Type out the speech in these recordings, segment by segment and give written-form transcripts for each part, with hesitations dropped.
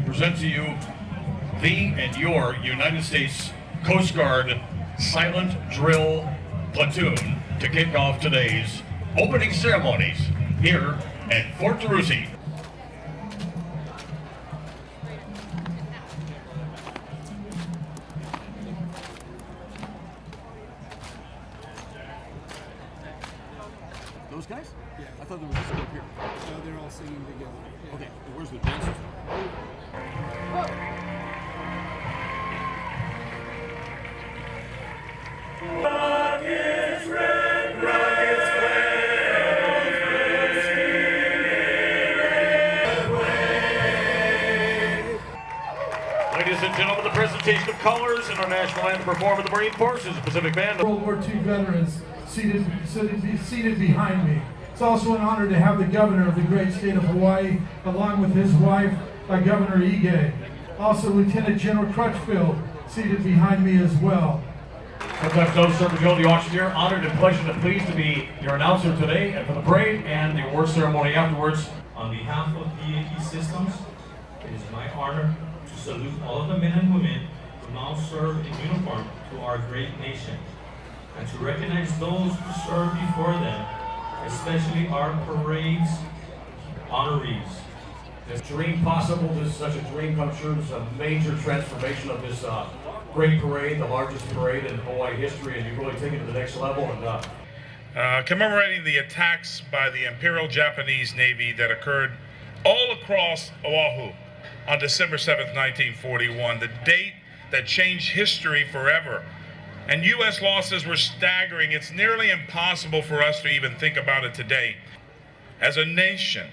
Present to you the and your United States Coast Guard Silent Drill Platoon to kick off today's opening ceremonies here at Fort Derussy. Those guys? Yeah. I thought they were just up here. No, they're all singing together. Yeah. Okay, where's the dancers? Rockets red, rockets Ladies and gentlemen, the presentation of colors and our national anthem performed by the Marine Forces Pacific Band. World War II veterans seated behind me. It's also an honor to have the governor of the great state of Hawaii, along with his wife, Governor Ige. Also, Lieutenant General Crutchfield seated behind me as well. Sometimes those serving the auctioneer, honored and pleased to be your announcer today and for the parade and the award ceremony afterwards. On behalf of DAT Systems, it is my honor to salute all of the men and women who now serve in uniform to our great nation, and to recognize those who served before them, especially our parade's honorees. This dream possible, this is such a dream come true. This is a major transformation of this great parade, the largest parade in Hawaii history, and you've really taken it to the next level. And commemorating the attacks by the Imperial Japanese Navy that occurred all across Oahu on December 7th, 1941, the date that changed history forever. And U.S. losses were staggering. It's nearly impossible for us to even think about it today. As a nation,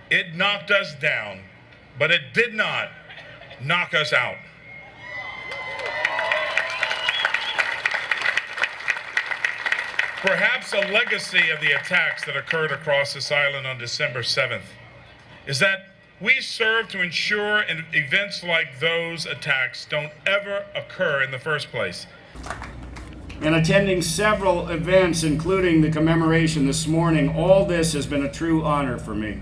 it knocked us down, but it did not knock us out. Perhaps a legacy of the attacks that occurred across this island on December 7th is that we serve to ensure events like those attacks don't ever occur in the first place. And attending several events, including the commemoration this morning, all this has been a true honor for me.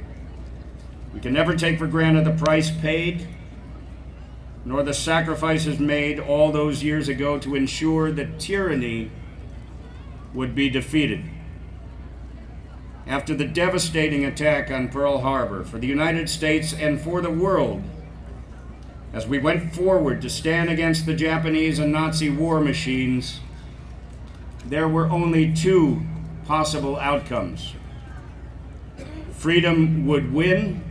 We can never take for granted the price paid, nor the sacrifices made all those years ago to ensure that tyranny would be defeated. After the devastating attack on Pearl Harbor, for the United States and for the world, as we went forward to stand against the Japanese and Nazi war machines, there were only two possible outcomes. Freedom would win,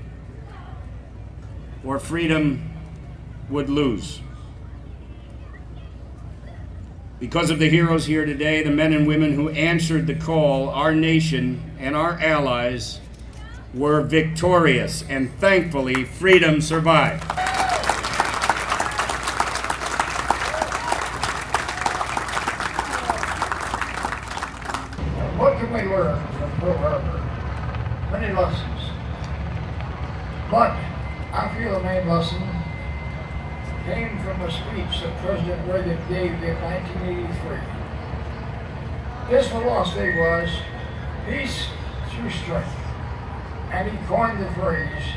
or freedom would lose. Because of the heroes here today, the men and women who answered the call, our nation and our allies were victorious, and thankfully, freedom survived. What can we learn from Pearl Harbor? Many lessons. But I feel the main lesson came from a speech that President Reagan gave in 1983. His philosophy was peace through strength, and he coined the phrase,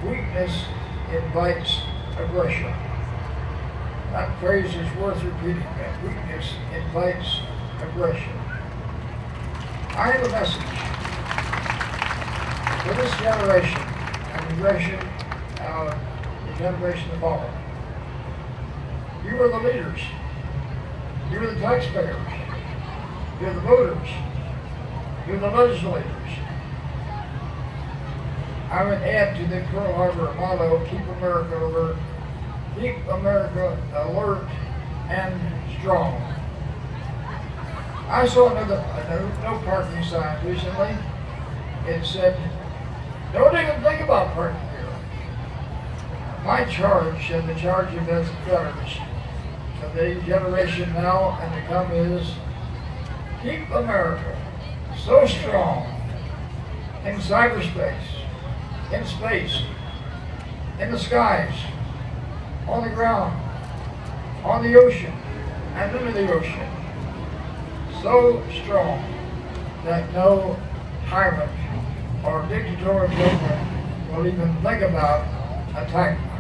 weakness invites aggression. That phrase is worth repeating, that weakness invites aggression. I have a message for this generation and the generation to follow. You are the leaders. You're the taxpayers. You're the voters. You're the legislators. I would add to the Pearl Harbor motto, keep America alert. Keep America alert and strong. I saw a no parking sign recently. It said, don't even think about parking here. my charge and the charge of the Confederation, of the generation now and to come is keep America so strong in cyberspace, in space, in the skies, on the ground, on the ocean, and under the ocean. So strong that no tyrant or dictatorial government will even think about attacking